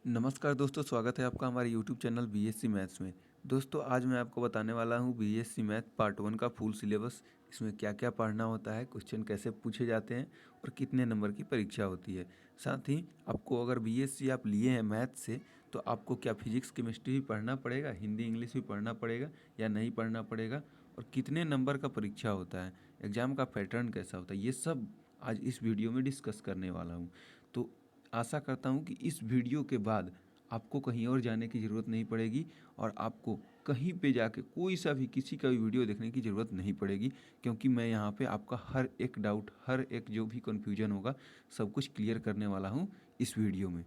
नमस्कार दोस्तों, स्वागत है आपका हमारे यूट्यूब चैनल बीएससी मैथ्स में। दोस्तों आज मैं आपको बताने वाला हूँ बीएससी मैथ पार्ट 1 का फुल सिलेबस। इसमें क्या क्या पढ़ना होता है, क्वेश्चन कैसे पूछे जाते हैं और कितने नंबर की परीक्षा होती है। साथ ही आपको अगर बीएससी आप लिए हैं मैथ से तो आपको क्या फिजिक्स केमिस्ट्री भी पढ़ना पड़ेगा, हिंदी इंग्लिश भी पढ़ना पड़ेगा या नहीं पढ़ना पड़ेगा, और कितने नंबर का परीक्षा होता है, एग्ज़ाम का पैटर्न कैसा होता है, ये सब आज इस वीडियो में डिस्कस करने वाला हूँ। तो आशा करता हूँ कि इस वीडियो के बाद आपको कहीं और जाने की ज़रूरत नहीं पड़ेगी और आपको कहीं पे जाके कोई सा भी किसी का भी वीडियो देखने की ज़रूरत नहीं पड़ेगी, क्योंकि मैं यहाँ पे आपका हर एक डाउट, हर एक जो भी कन्फ्यूजन होगा सब कुछ क्लियर करने वाला हूँ इस वीडियो में।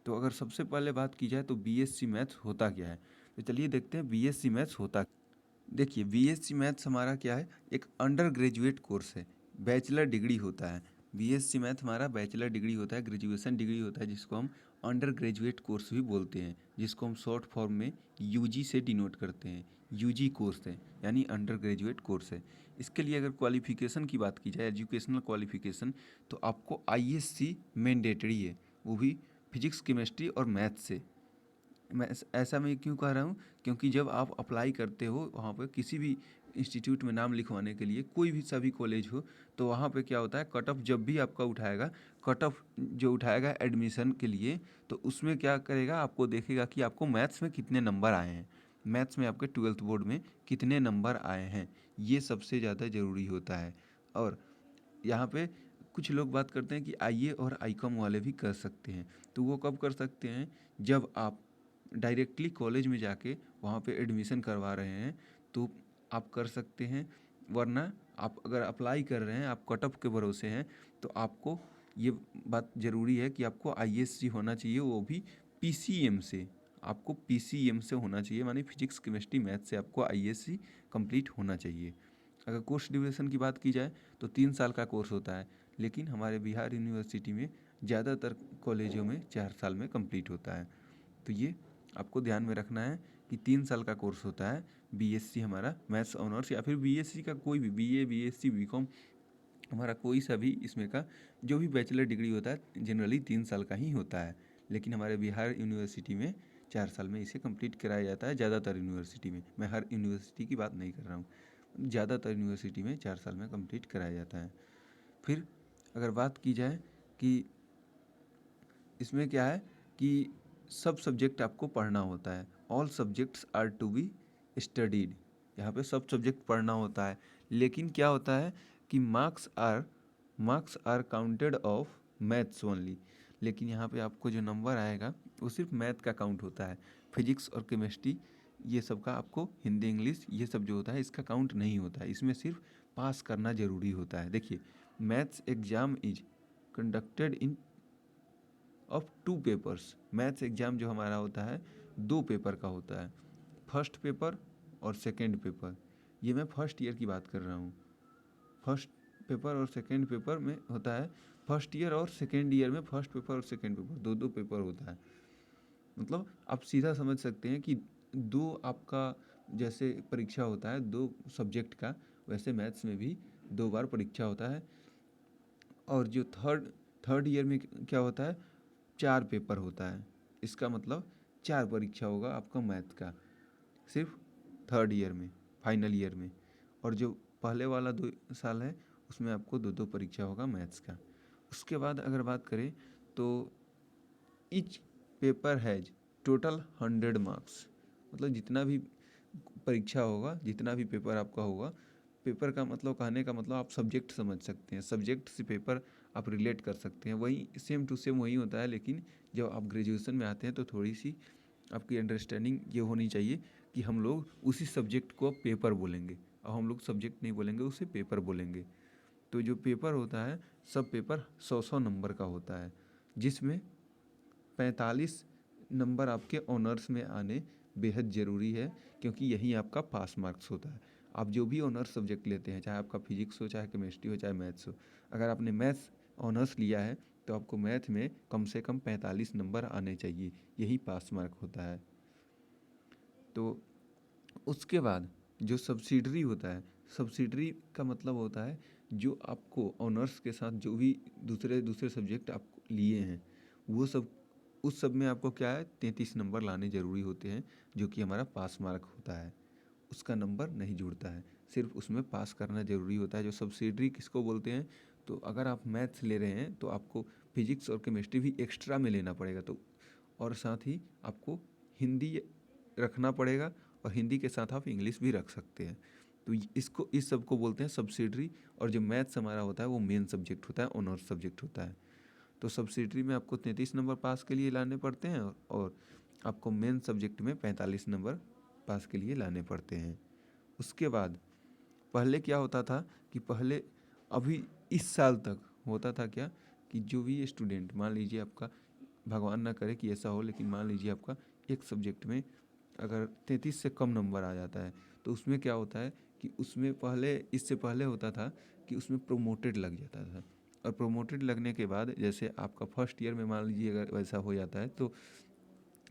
तो अगर सबसे पहले बात की जाए तो बीएससी मैथ्स होता क्या है, तो चलिए देखते हैं बीएससी मैथ्स होता। देखिए बीएससी मैथ्स हमारा क्या है, एक अंडर ग्रेजुएट कोर्स है, बैचलर डिग्री होता है। बीएससी मैथ हमारा बैचलर डिग्री होता है, ग्रेजुएशन डिग्री होता है, जिसको हम अंडर ग्रेजुएट कोर्स भी बोलते हैं, जिसको हम शॉर्ट फॉर्म में यूजी से डिनोट करते हैं। यूजी कोर्स है यानी अंडर ग्रेजुएट कोर्स है। इसके लिए अगर क्वालिफिकेशन की बात की जाए, एजुकेशनल क्वालिफिकेशन, तो आपको आईएससी मैंडेटरी है, वो भी फिजिक्स केमिस्ट्री और मैथ से। ऐसा मैं क्यों कह रहा हूँ, क्योंकि जब आप अप्लाई करते हो वहाँ पर किसी भी इंस्टीट्यूट में नाम लिखवाने के लिए, कोई भी सभी कॉलेज हो, तो वहाँ पे क्या होता है, कट ऑफ जब भी आपका उठाएगा, कट ऑफ जो उठाएगा एडमिशन के लिए, तो उसमें क्या करेगा, आपको देखेगा कि आपको मैथ्स में कितने नंबर आए हैं, मैथ्स में आपके 12th बोर्ड में कितने नंबर आए हैं, ये सबसे ज़्यादा ज़रूरी होता है। और यहाँ पे कुछ लोग बात करते हैं कि आईए और आईकॉम वाले भी कर सकते हैं, तो वो कब कर सकते हैं, जब आप डायरेक्टली कॉलेज में जाके वहाँ पे एडमिशन करवा रहे हैं तो आप कर सकते हैं। वरना आप अगर अप्लाई कर रहे हैं, आप कट ऑफ के भरोसे हैं, तो आपको ये बात ज़रूरी है कि आपको आईएससी होना चाहिए, वो भी पीसीएम से। आपको पीसीएम से होना चाहिए, माने फिजिक्स केमिस्ट्री मैथ से आपको आईएससी कंप्लीट होना चाहिए। अगर कोर्स ड्यूरेशन की बात की जाए तो 3 साल का कोर्स होता है, लेकिन हमारे बिहार यूनिवर्सिटी में ज़्यादातर कॉलेजों में 4 साल में कंप्लीट होता है। तो ये आपको ध्यान में रखना है कि 3 साल का कोर्स होता है बीएससी हमारा मैथ्स ऑनर्स, या फिर बीएससी का कोई भी बीए, बीएससी, बीकॉम, हमारा कोई सा भी इसमें का जो भी बैचलर डिग्री होता है जनरली 3 साल का ही होता है। लेकिन हमारे बिहार यूनिवर्सिटी में 4 साल में इसे कंप्लीट कराया जाता है। ज़्यादातर यूनिवर्सिटी में, मैं हर यूनिवर्सिटी की बात नहीं कर रहा हूँ, ज़्यादातर यूनिवर्सिटी में 4 साल में कंप्लीट कराया जाता है। फिर अगर बात की जाए कि इसमें क्या है कि सब सब्जेक्ट आपको पढ़ना होता है, all subjects are to be studied. यहाँ पे सब सब्जेक्ट पढ़ना होता है, लेकिन क्या होता है कि marks are counted of maths only. लेकिन यहाँ पे आपको जो नंबर आएगा वो सिर्फ मैथ का काउंट होता है। फिजिक्स और केमिस्ट्री ये सब का आपको, हिंदी इंग्लिश ये सब जो होता है इसका काउंट नहीं होता है, इसमें सिर्फ पास करना ज़रूरी होता है। देखिए, maths exam is conducted in of 2 papers. Maths exam जो हमारा होता है 2 पेपर का होता है, फर्स्ट पेपर और सेकंड पेपर। ये मैं फर्स्ट ईयर की बात कर रहा हूँ। फर्स्ट पेपर और सेकंड पेपर में होता है, फर्स्ट ईयर और सेकंड ईयर में फर्स्ट पेपर और सेकंड पेपर दो दो पेपर होता है। मतलब आप सीधा समझ सकते हैं कि दो आपका जैसे परीक्षा होता है 2 सब्जेक्ट का, वैसे मैथ्स में भी 2 बार परीक्षा होता है। और जो थर्ड ईयर में क्या होता है, 4 पेपर होता है। इसका मतलब 4 परीक्षा होगा आपका मैथ का, सिर्फ थर्ड ईयर में, फाइनल ईयर में। और जो पहले वाला 2 साल है उसमें आपको 2 परीक्षा होगा मैथ्स का। उसके बाद अगर बात करें तो each paper has total 100 marks. मतलब जितना भी परीक्षा होगा, जितना भी पेपर आपका होगा, पेपर का मतलब, कहने का मतलब आप सब्जेक्ट समझ सकते हैं, सब्जेक्ट से पेपर आप रिलेट कर सकते हैं, वही सेम टू सेम वही होता है। लेकिन जब आप ग्रेजुएशन में आते हैं तो थोड़ी सी आपकी अंडरस्टैंडिंग ये होनी चाहिए कि हम लोग उसी सब्जेक्ट को अब पेपर बोलेंगे, और हम लोग सब्जेक्ट नहीं बोलेंगे, उसे पेपर बोलेंगे। तो जो पेपर होता है, सब पेपर 100 नंबर का होता है, जिसमें 45 नंबर आपके ऑनर्स में आने बेहद ज़रूरी है, क्योंकि यही आपका पास मार्क्स होता है। आप जो भी ऑनर्स सब्जेक्ट लेते हैं, चाहे आपका फिजिक्स हो, चाहे केमिस्ट्री हो, चाहे मैथ्स हो, अगर आपने मैथ्स ऑनर्स लिया है तो आपको मैथ में कम से कम 45 नंबर आने चाहिए, यही पास मार्क होता है। तो उसके बाद जो सब्सिडरी होता है, सब्सिडरी का मतलब होता है जो आपको ऑनर्स के साथ जो भी दूसरे दूसरे सब्जेक्ट आप लिए हैं वो सब उस सब में आपको क्या है 33 नंबर लाने ज़रूरी होते हैं, जो कि हमारा पास मार्क होता है। उसका नंबर नहीं जुड़ता है, सिर्फ उसमें पास करना ज़रूरी होता है। जो सब्सिडरी किसको बोलते हैं, तो अगर आप मैथ्स ले रहे हैं तो आपको फिजिक्स और केमिस्ट्री भी एक्स्ट्रा में लेना पड़ेगा, तो और साथ ही आपको हिंदी रखना पड़ेगा, और हिंदी के साथ आप इंग्लिश भी रख सकते हैं। तो इसको इस सब को बोलते हैं सब्सिडरी। और जो मैथ्स हमारा होता है वो मेन सब्जेक्ट होता है, ऑनर्स सब्जेक्ट होता है। तो सब्सिडरी में आपको 33 नंबर पास के लिए लाने पड़ते हैं, और आपको मेन सब्जेक्ट में 45 नंबर पास के लिए लाने पड़ते हैं। उसके बाद पहले क्या होता था कि पहले अभी इस साल तक होता था क्या कि जो भी स्टूडेंट, मान लीजिए आपका, भगवान ना करे कि ऐसा हो, लेकिन मान लीजिए आपका एक सब्जेक्ट में अगर 33 से कम नंबर आ जाता है, तो उसमें क्या होता है कि उसमें पहले, इससे पहले होता था कि उसमें प्रोमोटेड लग जाता था। और प्रोमोटेड लगने के बाद जैसे आपका फर्स्ट ईयर में मान लीजिए अगर वैसा हो जाता है, तो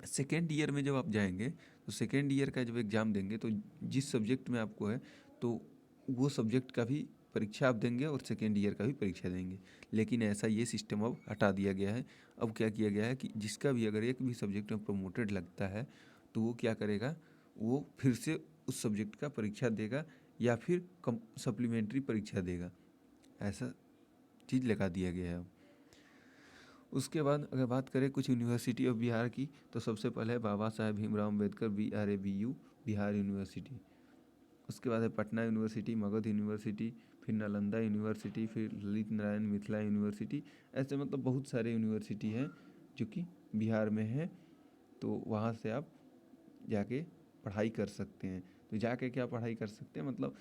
सेकेंड ईयर में जब आप जाएंगे तो सेकेंड ईयर का जब एग्ज़ाम देंगे तो जिस सब्जेक्ट में आपको है, तो वो सब्जेक्ट का भी परीक्षा आप देंगे और सेकेंड ईयर का भी परीक्षा देंगे। लेकिन ऐसा ये सिस्टम अब हटा दिया गया है। अब क्या किया गया है कि जिसका भी अगर एक भी सब्जेक्ट में प्रोमोटेड लगता है, तो वो क्या करेगा, वो फिर से उस सब्जेक्ट का परीक्षा देगा, या फिर कम सप्लीमेंट्री परीक्षा देगा। ऐसा चीज़ लगा दिया गया है अब। उसके बाद अगर बात करें कुछ यूनिवर्सिटी ऑफ बिहार की, तो सबसे पहले है बाबा साहेब भीमराव अम्बेडकर BRABU, बिहार यूनिवर्सिटी। उसके बाद है पटना यूनिवर्सिटी, मगध यूनिवर्सिटी, फिर नालंदा यूनिवर्सिटी, फिर ललित नारायण मिथिला यूनिवर्सिटी। ऐसे मतलब बहुत सारे यूनिवर्सिटी हैं जो कि बिहार में हैं, तो वहाँ से आप जाके पढ़ाई कर सकते हैं। तो जाके क्या पढ़ाई कर सकते हैं, मतलब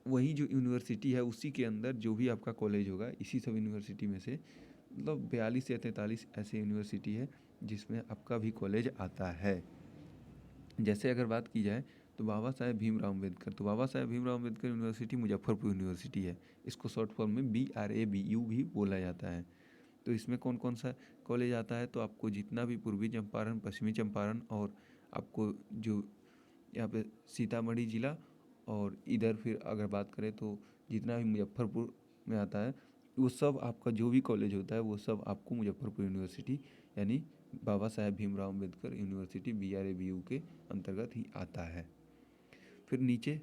वही जो यूनिवर्सिटी है उसी के अंदर जो भी आपका कॉलेज होगा, इसी सब यूनिवर्सिटी में से मतलब 42 या 43 ऐसे यूनिवर्सिटी है जिसमें आपका भी कॉलेज आता है। जैसे अगर बात की जाए तो बाबा साहेब भीमराव अम्बेडकर, तो बाबा साहेब भीमराव अम्बेडकर यूनिवर्सिटी मुजफ्फरपुर यूनिवर्सिटी है। इसको शॉर्ट फॉर्म में BRABU भी बोला जाता है। तो इसमें कौन कौन सा कॉलेज आता है, तो आपको जितना भी पूर्वी चंपारण, पश्चिमी चंपारण, और आपको जो यहाँ पे सीतामढ़ी जिला, और इधर फिर अगर बात करें तो जितना भी मुजफ्फरपुर में आता है, वो सब आपका जो भी कॉलेज होता है वो सब आपको मुजफ्फरपुर यूनिवर्सिटी, यानी बाबा साहेब भीमराव अम्बेडकर यूनिवर्सिटी BRABU के अंतर्गत ही आता है। फिर नीचे,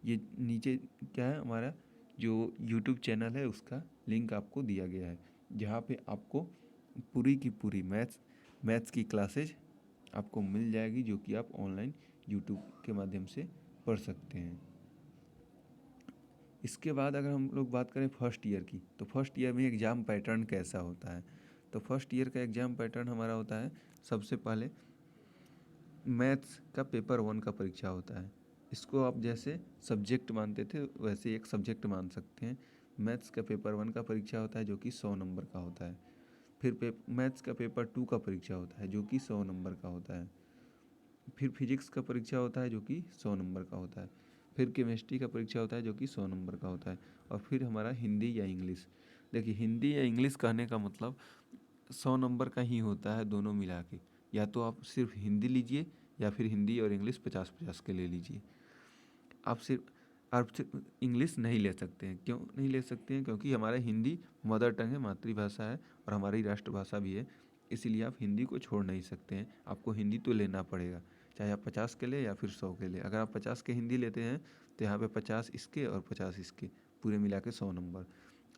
ये नीचे क्या है, हमारा जो यूट्यूब चैनल है उसका लिंक आपको दिया गया है, जहाँ पे आपको पूरी की पूरी मैथ्स की क्लासेज आपको मिल जाएगी, जो कि आप ऑनलाइन यूट्यूब के माध्यम से पढ़ सकते हैं। इसके बाद अगर हम लोग बात करें फर्स्ट ईयर की, तो फर्स्ट ईयर में एग्ज़ाम पैटर्न कैसा होता है, तो फर्स्ट ईयर का एग्ज़ाम पैटर्न हमारा होता है, सबसे पहले मैथ्स का पेपर 1 का परीक्षा होता है। इसको आप जैसे सब्जेक्ट मानते थे वैसे एक सब्जेक्ट मान सकते हैं। मैथ्स का पेपर 1 का परीक्षा होता है जो कि 100 नंबर का होता है। फिर मैथ्स का पेपर 2 का परीक्षा होता है जो कि 100 नंबर का होता है। फिर फिजिक्स का परीक्षा होता है जो कि 100 नंबर का होता है। फिर केमिस्ट्री का परीक्षा होता है जो कि 100 नंबर का होता है। और फिर हमारा हिंदी या इंग्लिश। देखिए, हिंदी या इंग्लिश कहने का मतलब 100 नंबर का ही होता है दोनों मिला के। या तो आप सिर्फ हिंदी लीजिए, या फिर हिंदी और इंग्लिश 50-50 के ले लीजिए। आप सिर्फ इंग्लिश नहीं ले सकते हैं। क्यों नहीं ले सकते हैं? क्योंकि हमारा हिंदी मदर टंग है, मातृभाषा है, और हमारी राष्ट्रभाषा भी है। इसीलिए आप हिंदी को छोड़ नहीं सकते हैं। आपको हिंदी तो लेना पड़ेगा, चाहे आप 50 के ले या फिर 100 के ले। अगर आप 50 के हिंदी लेते हैं तो यहाँ पे 50 इसके और 50 इसके, पूरे मिला के 100 नंबर।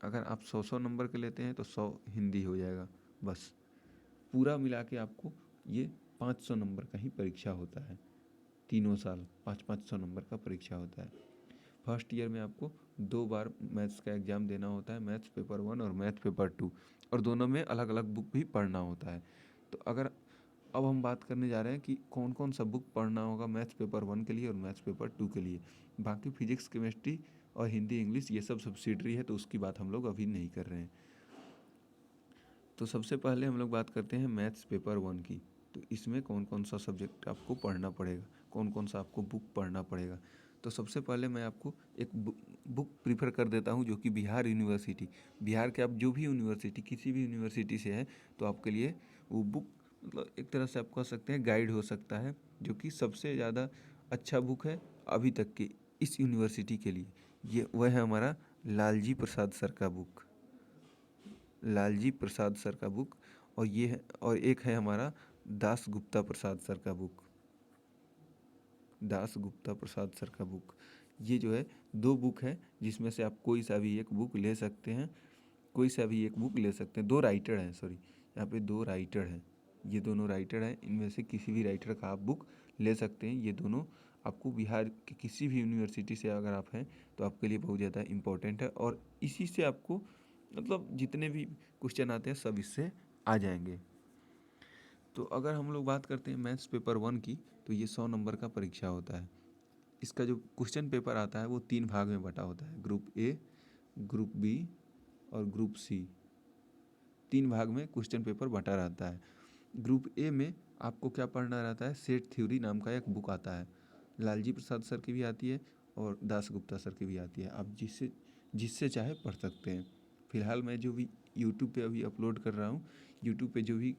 अगर आप 100 नंबर के लेते हैं तो 100 हिंदी हो जाएगा बस। पूरा मिला के आपको ये 500 नंबर का ही परीक्षा होता है। तीनों साल 500 नंबर का परीक्षा होता है। फर्स्ट ईयर में आपको 2 बार मैथ्स का एग्ज़ाम देना होता है, मैथ्स पेपर 1 और मैथ पेपर 2, और दोनों में अलग अलग बुक भी पढ़ना होता है। तो अगर अब हम बात करने जा रहे हैं कि कौन कौन सा बुक पढ़ना होगा मैथ्स पेपर 1 के लिए और मैथ्स पेपर 2 के लिए। बाकी फिजिक्स, केमिस्ट्री और हिंदी, इंग्लिश ये सब सब्सिडरी है, तो उसकी बात हम लोग अभी नहीं कर रहे हैं। तो सबसे पहले हम लोग बात करते हैं मैथ्स पेपर 1 की। तो इसमें कौन कौन सा सब्जेक्ट आपको पढ़ना पड़ेगा, कौन कौन सा आपको बुक पढ़ना पड़ेगा। तो सबसे पहले मैं आपको एक बुक प्रीफर कर देता हूँ, जो कि बिहार यूनिवर्सिटी, बिहार के आप जो भी यूनिवर्सिटी, किसी भी यूनिवर्सिटी से है, तो आपके लिए वो बुक मतलब एक तरह से आप कह सकते हैं गाइड हो सकता है, जो कि सबसे ज़्यादा अच्छा बुक है अभी तक के इस यूनिवर्सिटी के लिए। ये वह है हमारा लालजी प्रसाद सर का बुक, लालजी प्रसाद सर का बुक। और ये है, और एक है हमारा दास गुप्ता प्रसाद सर का बुक, दास गुप्ता प्रसाद सर का बुक। ये जो है 2 बुक है जिसमें से आप कोई सा भी एक बुक ले सकते हैं, कोई सा भी एक बुक ले सकते हैं। 2 राइटर हैं, सॉरी, यहाँ पे 2 राइटर हैं, ये दोनों राइटर हैं, इनमें से किसी भी राइटर का आप बुक ले सकते हैं। ये दोनों आपको बिहार के किसी भी यूनिवर्सिटी से अगर आप हैं तो आपके लिए बहुत ज़्यादा इम्पोर्टेंट है, और इसी से आपको मतलब जितने भी क्वेश्चन आते हैं सब इससे आ जाएंगे। तो अगर हम लोग बात करते हैं मैथ्स पेपर 1 की, तो ये 100 नंबर का परीक्षा होता है। इसका जो क्वेश्चन पेपर आता है वो 3 भाग में बटा होता है, ग्रुप ए, ग्रुप बी और ग्रुप सी। 3 भाग में क्वेश्चन पेपर बटा रहता है। ग्रुप ए में आपको क्या पढ़ना रहता है, सेट थ्योरी नाम का एक बुक आता है, लालजी प्रसाद सर की भी आती है और दास गुप्ता सर की भी आती है। आप जिससे जिससे चाहे पढ़ सकते हैं। फिलहाल मैं जो भी यूट्यूब पे अभी अपलोड कर रहा हूँ, यूट्यूब पे जो भी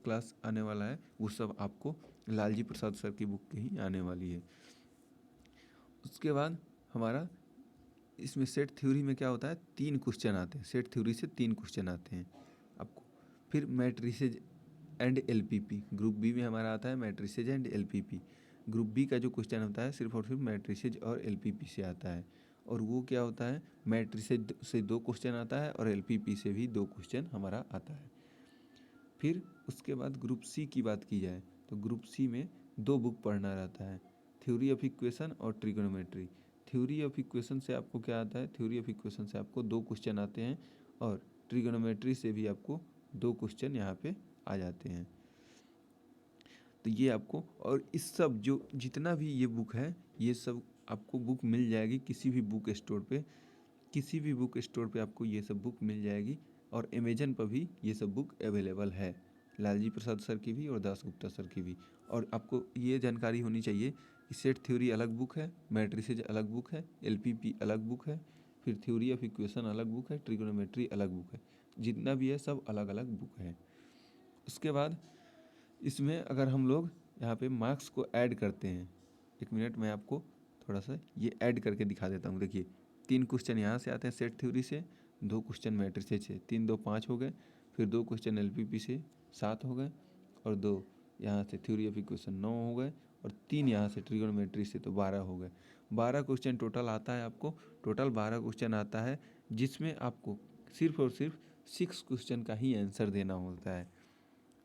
क्लास आने वाला है वो सब आपको लालजी प्रसाद सर की बुक के ही आने वाली है। उसके बाद हमारा इसमें सेट थ्योरी में क्या होता है, 3 क्वेश्चन आते हैं, सेट थ्योरी से 3 क्वेश्चन आते हैं आपको। फिर matrices and LPP, group B में हमारा आता है matrices and LPP. Group B का जो क्वेश्चन होता है सिर्फ और सिर्फ मैट्रिसेज और एलपीपी से आता है, और वो क्या होता है, मैट्रिसेज से 2 क्वेश्चन आता है और एलपीपी से भी 2 क्वेश्चन हमारा आता है। फिर उसके बाद ग्रुप सी की बात की जाए तो ग्रुप सी में 2 बुक पढ़ना रहता है, थ्योरी ऑफ इक्वेशन और ट्रिगोनोमेट्री। थ्योरी ऑफ इक्वेशन से आपको क्या आता है, थ्योरी ऑफ इक्वेशन से आपको 2 क्वेश्चन आते हैं, और ट्रिगोनोमेट्री से भी आपको 2 क्वेश्चन यहाँ पे आ जाते हैं। तो ये आपको, और इस सब जो जितना भी ये बुक है ये सब आपको बुक मिल जाएगी किसी भी बुक स्टोर पे, किसी भी बुक स्टोर पे आपको ये सब बुक मिल जाएगी, और अमेजन पर भी ये सब बुक अवेलेबल है, लालजी प्रसाद सर की भी और दास गुप्ता सर की भी। और आपको ये जानकारी होनी चाहिए कि सेट थ्योरी अलग बुक है, मैट्रिसेज अलग बुक है, एलपीपी अलग बुक है, फिर थ्योरी ऑफ इक्वेशन अलग बुक है, ट्रिगोनोमेट्री अलग बुक है, जितना भी है सब अलग अलग बुक है। उसके बाद इसमें अगर हम लोग यहाँ पे मार्क्स को ऐड करते हैं, 1 मिनट मैं आपको थोड़ा सा ये ऐड करके दिखा देता हूँ। देखिए 3 क्वेश्चन यहाँ से आते हैं सेट थ्योरी से, 2 क्वेश्चन मैट्रिसेज से, 3 2 5 हो गए, फिर 2 क्वेश्चन एलपीपी से 7 हो गए, और 2 यहाँ से थ्योरी ऑफ इक्वेशन 9 हो गए, और 3 यहाँ से ट्रिगोनोमेट्री से तो 12 हो गए। 12 क्वेश्चन टोटल आता है आपको, टोटल 12 क्वेश्चन आता है, जिसमें आपको सिर्फ और सिर्फ 6 क्वेश्चन का ही आंसर देना होता है,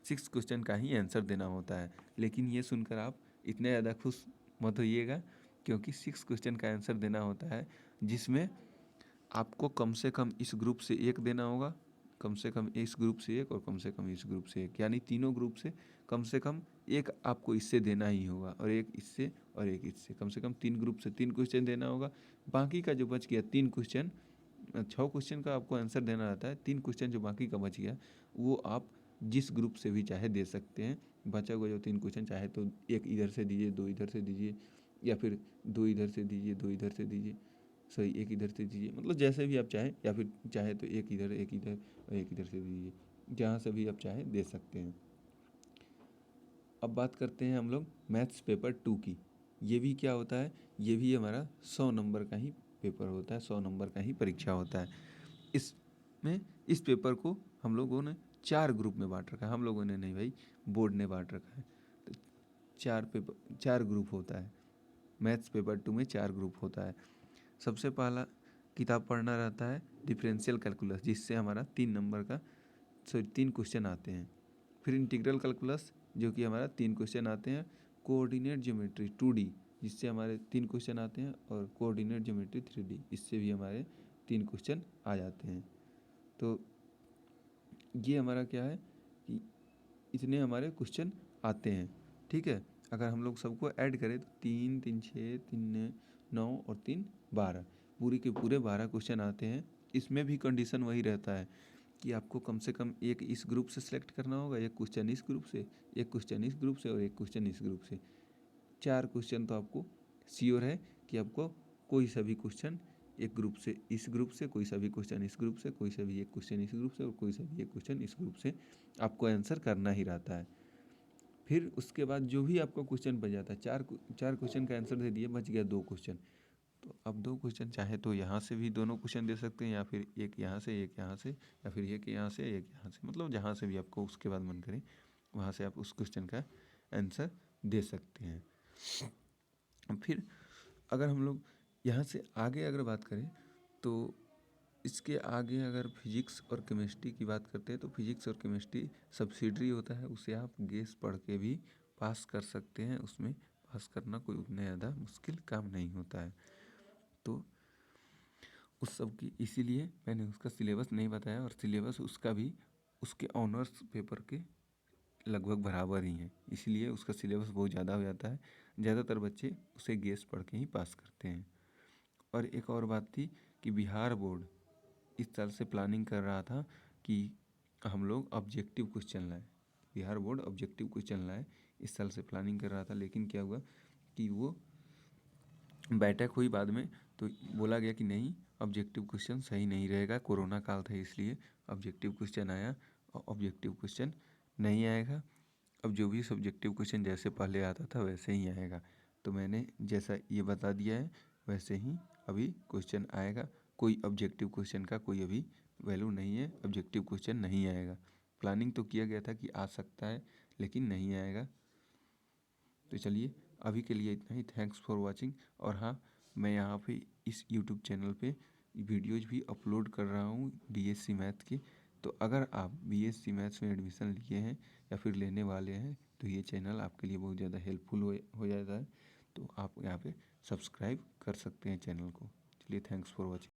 6 क्वेश्चन का ही आंसर देना होता है। लेकिन ये सुनकर आप इतने ज़्यादा खुश मत होइएगा, क्योंकि 6 क्वेश्चन का आंसर देना होता है जिसमें आपको कम से कम इस ग्रुप से 1 देना होगा, कम से कम इस ग्रुप से 1 और कम से कम इस ग्रुप से 1, यानी तीनों ग्रुप से कम 1 आपको इससे देना ही होगा, और 1 इससे और 1 इससे, कम से कम 3 ग्रुप से 3 क्वेश्चन देना होगा। बाकी का जो बच गया 3 क्वेश्चन, 6 क्वेश्चन का आपको आंसर देना रहता है, 3 क्वेश्चन जो बाकी का बच गया वो आप जिस ग्रुप से भी चाहे दे सकते हैं। बचा हुआ जो 3 क्वेश्चन चाहे तो 1 इधर से दीजिए, 2 इधर से दीजिए, या फिर 2 इधर से दीजिए, 2 इधर से दीजिए, सही 1 इधर से दीजिए, मतलब जैसे भी आप चाहें, या फिर चाहे तो 1 इधर, 1 इधर और 1 इधर से दीजिए, जहाँ से भी आप चाहें दे सकते हैं। अब बात करते हैं हम लोग मैथ्स पेपर 2 की। ये भी क्या होता है, ये भी हमारा 100 नंबर का ही पेपर होता है, 100 नंबर का ही परीक्षा होता है। इसमें इस पेपर को हम लोगों ने 4 ग्रुप में बांट रखा है, हम लोगों ने नहीं भाई, बोर्ड ने बांट रखा है। तो 4 ग्रुप होता है, मैथ्स पेपर 2 में 4 ग्रुप होता है। सबसे पहला किताब पढ़ना रहता है डिफरेंशियल कैलकुलस, जिससे हमारा 3 नंबर का 3 क्वेश्चन आते हैं। फिर इंटीग्रल कैलकुलस, जो कि हमारा 3 क्वेश्चन आते हैं। कोऑर्डिनेट ज्योमेट्री 2D, जिससे हमारे 3 क्वेश्चन आते हैं, और कोऑर्डिनेट ज्योमेट्री 3D, इससे भी हमारे 3 क्वेश्चन आ जाते हैं। तो ये हमारा क्या है कि इतने हमारे क्वेश्चन आते हैं, ठीक है। अगर हम लोग सबको ऐड करें तो 3 3 6 3 9 और 3 12, पूरी के पूरे 12 क्वेश्चन आते हैं। इसमें भी कंडीशन वही रहता है कि आपको कम से कम 1 इस ग्रुप से सिलेक्ट करना होगा, 1 क्वेश्चन इस ग्रुप से, 1 क्वेश्चन इस ग्रुप से, और 1 क्वेश्चन इस ग्रुप से। 4 क्वेश्चन तो आपको श्योर है कि आपको कोई सा भी क्वेश्चन एक ग्रुप से इस ग्रुप से, कोई सा भी क्वेश्चन इस ग्रुप से, कोई सा भी एक क्वेश्चन इस ग्रुप से, और कोई सा भी एक क्वेश्चन इस ग्रुप से आपको आंसर करना ही रहता है। फिर उसके बाद जो भी आपको क्वेश्चन बच जाता है, चार क्वेश्चन का आंसर दे दिए, बच गया 2 क्वेश्चन, तो अब 2 क्वेश्चन चाहे तो यहाँ से भी दोनों क्वेश्चन दे सकते हैं, या फिर एक यहाँ से एक यहाँ से, या फिर एक यहाँ से एक यहाँ से, मतलब जहाँ से भी आपको उसके बाद मन करे वहाँ से आप उस क्वेश्चन का आंसर दे सकते हैं। अब फिर अगर हम लोग यहाँ से आगे अगर बात करें तो इसके आगे अगर फिजिक्स और केमिस्ट्री की बात करते हैं तो फिजिक्स और केमिस्ट्री सब्सिडरी होता है, उसे आप गेस पढ़ के भी पास कर सकते हैं। उसमें पास करना कोई उतना ज़्यादा मुश्किल काम नहीं होता है। तो उस सब की इसीलिए मैंने उसका सिलेबस नहीं बताया, और सिलेबस उसका भी उसके ऑनर्स पेपर के लगभग बराबर ही हैं, इसलिए उसका सिलेबस बहुत ज़्यादा हो जाता है। ज़्यादातर बच्चे उसे गेस पढ़ के ही पास करते हैं। और एक और बात थी कि बिहार बोर्ड इस साल से प्लानिंग कर रहा था कि हम लोग ऑब्जेक्टिव क्वेश्चन लाएं। बिहार बोर्ड ऑब्जेक्टिव क्वेश्चन लाए इस साल से प्लानिंग कर रहा था, लेकिन क्या हुआ कि वो बैठक हुई बाद में तो बोला गया कि नहीं, ऑब्जेक्टिव क्वेश्चन सही नहीं रहेगा, कोरोना काल था इसलिए ऑब्जेक्टिव क्वेश्चन आया और ऑब्जेक्टिव क्वेश्चन नहीं आएगा। अब जो भी सब्जेक्टिव क्वेश्चन जैसे पहले आता था वैसे ही आएगा। तो मैंने जैसा ये बता दिया है वैसे ही अभी क्वेश्चन आएगा। कोई ऑब्जेक्टिव क्वेश्चन का कोई अभी वैल्यू नहीं है, ऑब्जेक्टिव क्वेश्चन नहीं आएगा। प्लानिंग तो किया गया था कि आ सकता है लेकिन नहीं आएगा। तो चलिए अभी के लिए इतना ही। Thanks for watching. और हाँ, मैं यहाँ पे इस यूट्यूब चैनल पे वीडियोज़ भी अपलोड कर रहा हूँ बीएससी मैथ की। तो अगर आप बीएससी मैथ्स में एडमिशन लिए हैं या फिर लेने वाले हैं तो ये चैनल आपके लिए बहुत ज़्यादा हेल्पफुल हो जाता है। तो आप यहाँ पे सब्सक्राइब कर सकते हैं चैनल को। चलिए, थैंक्स फॉर वॉचिंग।